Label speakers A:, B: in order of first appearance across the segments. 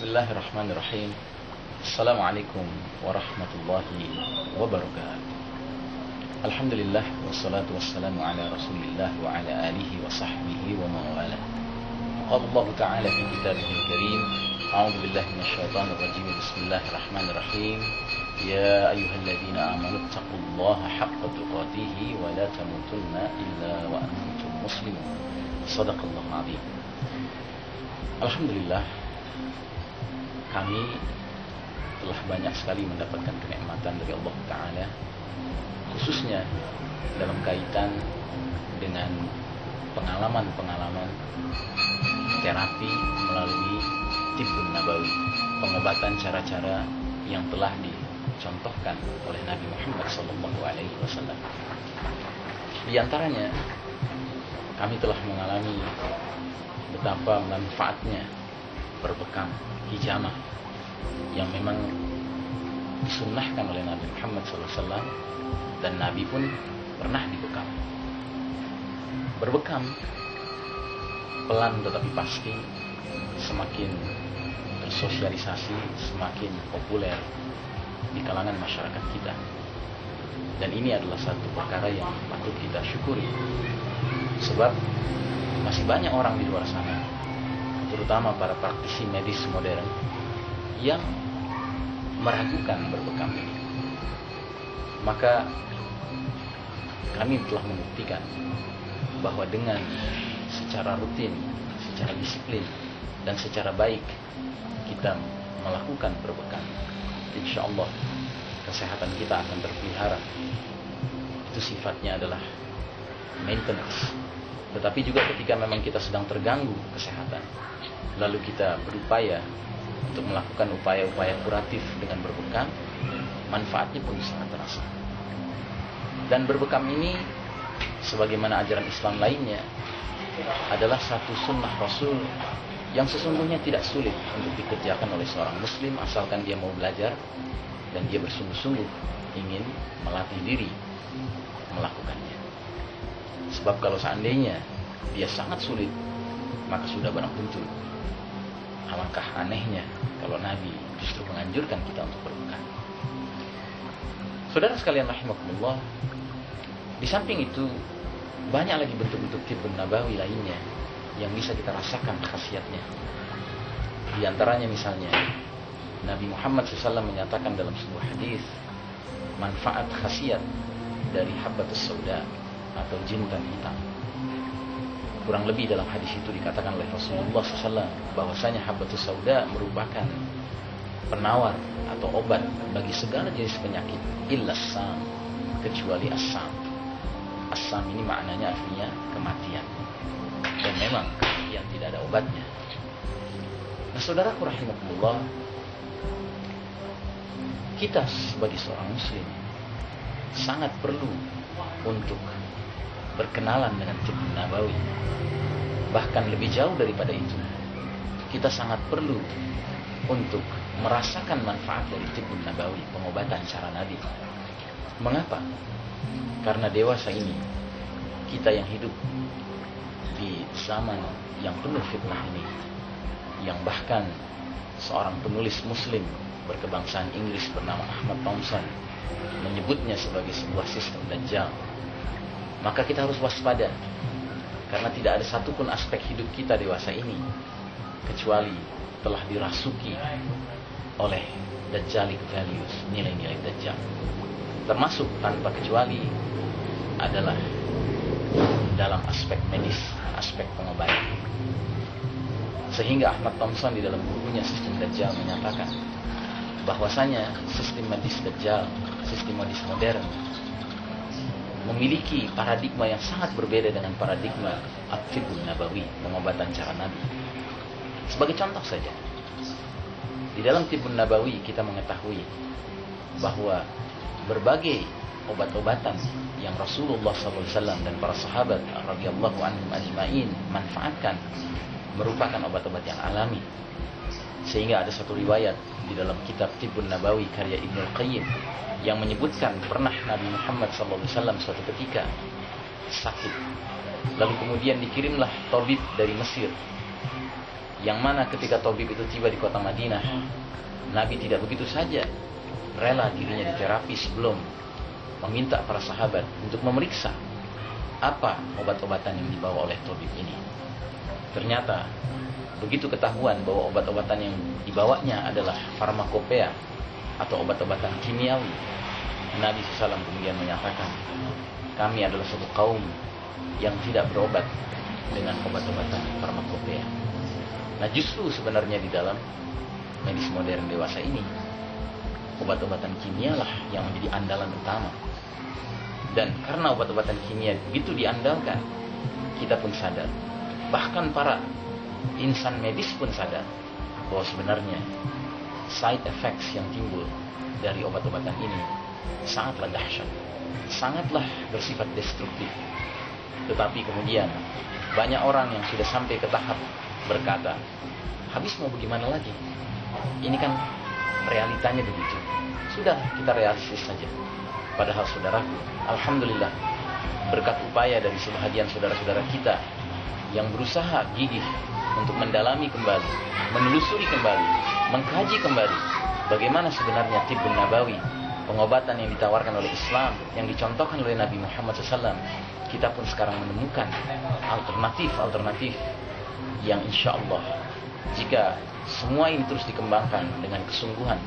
A: Bismillahirrahmanirrahim. Assalamualaikum warahmatullahi wabarakatuh. Alhamdulillah wassalatu wassalamu ala Rasulillah wa ala alihi wa sahbihi wa mawala. Qala Allah Ta'ala fi kitabihil karim, a'udzu billahi minasyaitonir rajim. Bismillahirrahmanirrahim. Ya ayyuhalladzina amanu taqullaha haqqa tuqatih wa la tamutunna illa wa antum muslimun. Shadaqallahu adzim. Alhamdulillah, kami telah banyak sekali mendapatkan kenikmatan dari Allah Ta'ala, khususnya dalam kaitan dengan pengalaman-pengalaman terapi melalui Tibbun Nabawi, pengobatan cara-cara yang telah dicontohkan oleh Nabi Muhammad SAW. Di antaranya, kami telah mengalami betapa manfaatnya berbekam hijamah yang memang disunnahkan oleh Nabi Muhammad SAW, dan Nabi pun pernah dibekam. Berbekam pelan tetapi pasti semakin tersosialisasi, semakin populer di kalangan masyarakat kita, dan ini adalah satu perkara yang patut kita syukuri, sebab masih banyak orang di luar sana, terutama para praktisi medis modern, yang meragukan berbekam ini. Maka kami telah membuktikan bahwa dengan secara rutin, secara disiplin, dan secara baik kita melakukan berbekam, insya Allah kesehatan kita akan terpelihara. Itu sifatnya adalah maintenance. Tetapi juga ketika memang kita sedang terganggu kesehatan, lalu kita berupaya untuk melakukan upaya-upaya kuratif dengan berbekam, manfaatnya pun sangat terasa. Dan berbekam ini, sebagaimana ajaran Islam lainnya, adalah satu sunnah Rasul yang sesungguhnya tidak sulit untuk dikerjakan oleh seorang muslim, asalkan dia mau belajar dan dia bersungguh-sungguh ingin melatih diri melakukannya. Sebab kalau seandainya dia sangat sulit, maka sudah barang tentu alangkah anehnya kalau Nabi justru menganjurkan kita untuk berbekam. Saudara sekalian rahimakumullah, di samping itu banyak lagi bentuk-bentuk Tibbun Nabawi lainnya yang bisa kita rasakan khasiatnya. Di antaranya misalnya Nabi Muhammad SAW menyatakan dalam sebuah hadis manfaat khasiat dari habbatus sauda atau jintan hitam. Kurang lebih dalam hadis itu dikatakan oleh Rasulullah SAW bahwasanya habbatus sauda merupakan penawar atau obat bagi segala jenis penyakit illa sam, kecuali as-sam. As-sam ini maknanya artinya kematian, dan memang kematian tidak ada obatnya. Nah, saudaraku rahimakumullah, kita sebagai seorang muslim sangat perlu untuk berkenalan dengan Tibbun Nabawi. Bahkan lebih jauh daripada itu, kita sangat perlu untuk merasakan manfaat dari Tibbun Nabawi, pengobatan cara Nabi. Mengapa? Karena dewasa ini, kita yang hidup di zaman yang penuh fitnah ini, yang bahkan seorang penulis muslim berkebangsaan Inggris bernama Ahmad Thompson menyebutnya sebagai sebuah sistem Dajjal, maka kita harus waspada, karena tidak ada satupun aspek hidup kita dewasa ini kecuali telah dirasuki oleh Dajjalic values, nilai-nilai Dajjal. Termasuk tanpa kecuali adalah dalam aspek medis, aspek pengobatan. Sehingga Ahmad Thompson di dalam bukunya Sistem Dajjal menyatakan bahwasanya sistem medis Dajjal, sistem medis modern, memiliki paradigma yang sangat berbeda dengan paradigma Tibbun Nabawi, pengobatan cara Nabi. Sebagai contoh saja, di dalam Tibbun Nabawi kita mengetahui bahwa berbagai obat-obatan yang Rasulullah SAW dan para sahabat radhiyallahu anhum ajma'in manfaatkan merupakan obat-obat yang alami. Sehingga ada satu riwayat di dalam kitab Tibbun Nabawi karya Ibnul Qayyim yang menyebutkan pernah Nabi Muhammad SAW suatu ketika sakit, lalu kemudian dikirimlah tabib dari Mesir Yang mana ketika tabib itu tiba di kota Madinah, Nabi tidak begitu saja rela dirinya diterapi sebelum meminta para sahabat untuk memeriksa apa obat-obatan yang dibawa oleh tabib ini. Ternyata begitu ketahuan bahwa obat-obatan yang dibawanya adalah farmakopea atau obat-obatan kimiawi, Nabi SAW kemudian menyatakan, kami adalah suatu kaum yang tidak berobat dengan obat-obatan farmakopea. Nah, justru sebenarnya di dalam medis modern dewasa ini, obat-obatan kimia lah yang menjadi andalan utama. Dan karena obat-obatan kimia begitu diandalkan, kita pun sadar, bahkan para insan medis pun sadar bahwa sebenarnya side effects yang timbul dari obat-obatan ini sangatlah dahsyat, sangatlah bersifat destruktif. Tetapi kemudian banyak orang yang sudah sampai ke tahap berkata, habis mau bagaimana lagi? Ini kan realitanya begitu. Sudah, kita realistis saja. Padahal saudaraku, alhamdulillah, berkat upaya dari sebahagian saudara-saudara kita yang berusaha gigih untuk mendalami kembali, menelusuri kembali, mengkaji kembali bagaimana sebenarnya tibbun nabawi, pengobatan yang ditawarkan oleh Islam, yang dicontohkan oleh Nabi Muhammad SAW. Kita pun sekarang menemukan alternatif yang insya Allah, jika semua ini terus dikembangkan dengan kesungguhan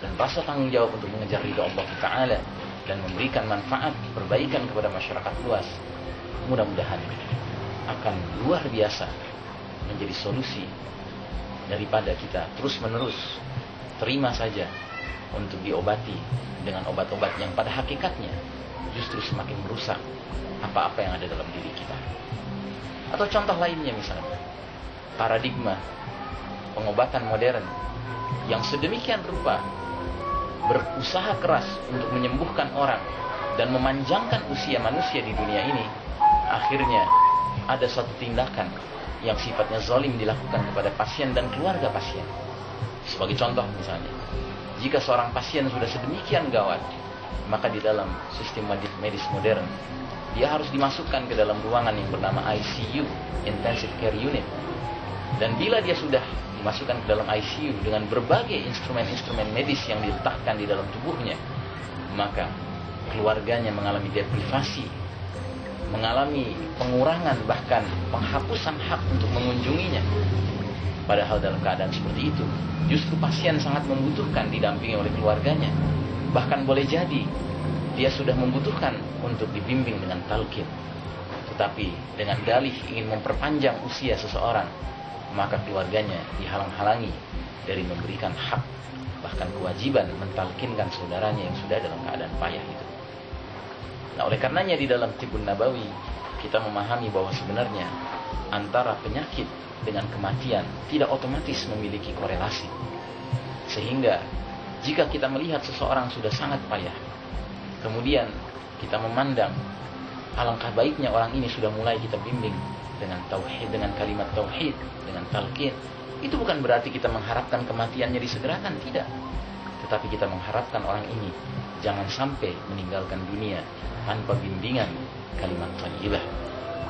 A: dan rasa tanggung jawab untuk mengejar ridha Allah Ta'ala dan memberikan manfaat perbaikan kepada masyarakat luas, mudah-mudahan akan luar biasa menjadi solusi daripada kita terus-menerus terima saja untuk diobati dengan obat-obat yang pada hakikatnya justru semakin merusak apa-apa yang ada dalam diri kita. Atau contoh lainnya misalnya, paradigma pengobatan modern yang sedemikian rupa berusaha keras untuk menyembuhkan orang dan memanjangkan usia manusia di dunia ini, akhirnya ada suatu tindakan yang sifatnya zalim dilakukan kepada pasien dan keluarga pasien. Sebagai contoh misalnya, jika seorang pasien sudah sedemikian gawat, maka di dalam sistem medis modern, dia harus dimasukkan ke dalam ruangan yang bernama ICU, Intensive Care Unit. Dan bila dia sudah dimasukkan ke dalam ICU dengan berbagai instrumen-instrumen medis yang diletakkan di dalam tubuhnya, maka keluarganya mengalami deprivasi, mengalami pengurangan bahkan penghapusan hak untuk mengunjunginya. Padahal dalam keadaan seperti itu, justru pasien sangat membutuhkan didampingi oleh keluarganya. Bahkan boleh jadi dia sudah membutuhkan untuk dibimbing dengan talqin. Tetapi dengan dalih ingin memperpanjang usia seseorang, maka keluarganya dihalang-halangi dari memberikan hak, bahkan kewajiban mentalkinkan saudaranya yang sudah dalam keadaan payah itu. Nah, oleh karenanya di dalam tibbun nabawi kita memahami bahwa sebenarnya antara penyakit dengan kematian tidak otomatis memiliki korelasi. Sehingga jika kita melihat seseorang sudah sangat payah, kemudian kita memandang alangkah baiknya orang ini sudah mulai kita bimbing dengan tauhid, dengan kalimat tauhid, dengan talqin, itu bukan berarti kita mengharapkan kematiannya disegerakan, tidak. Tetapi kita mengharapkan orang ini jangan sampai meninggalkan dunia tanpa bimbingan kalimat thayyibah.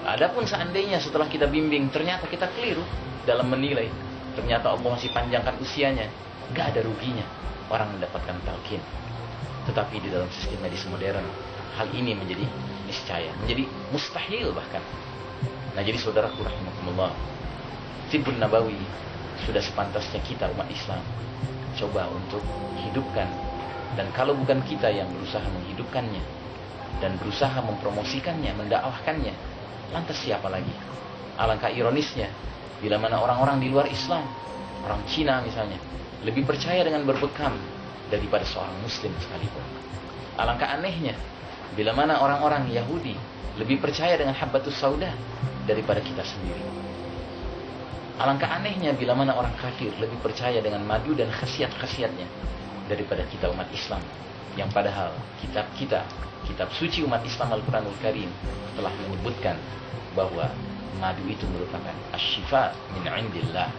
A: Adapun seandainya setelah kita bimbing ternyata kita keliru dalam menilai, ternyata Allah masih panjangkan usianya, gak ada ruginya orang mendapatkan talqin. Tetapi di dalam sistem medis modern, hal ini menjadi niscaya, menjadi mustahil bahkan. Nah, jadi saudaraku rahimakumullah, tibbun nabawi sudah sepantasnya kita umat Islam coba untuk hidupkan. Dan kalau bukan kita yang berusaha menghidupkannya dan berusaha mempromosikannya, mendakwahkannya, lantas siapa lagi? Alangkah ironisnya bila mana orang-orang di luar Islam, orang Cina misalnya, lebih percaya dengan berbekam daripada seorang muslim sekalipun. Alangkah anehnya bila mana orang-orang Yahudi lebih percaya dengan habbatus sauda daripada kita sendiri. Alangkah anehnya bila mana orang kafir lebih percaya dengan madu dan khasiat-khasiatnya daripada kita umat Islam, yang padahal kitab suci umat Islam Al-Quranul Karim telah menyebutkan bahwa madu itu merupakan asy-syifa min indillah,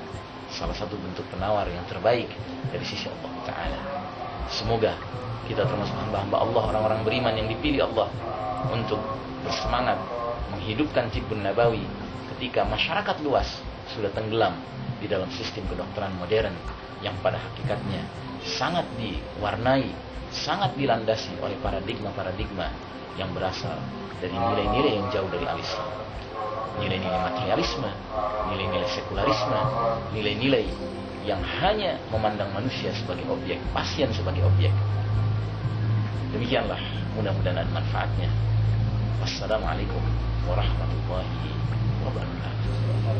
A: salah satu bentuk penawar yang terbaik dari sisi Allah Ta'ala. Semoga kita termasuk hamba-hamba Allah, orang-orang beriman yang dipilih Allah untuk bersemangat menghidupkan tibbun nabawi ketika masyarakat luas
B: sudah tenggelam di dalam sistem kedokteran modern yang pada hakikatnya sangat diwarnai, sangat dilandasi oleh paradigma-paradigma yang berasal dari nilai-nilai yang jauh dari al-Islam. Nilai-nilai materialisme, nilai-nilai sekularisme, nilai-nilai yang hanya memandang manusia sebagai objek, pasien sebagai objek. Demikianlah, mudah-mudahan ada manfaatnya. Wassalamualaikum warahmatullahi wabarakatuh.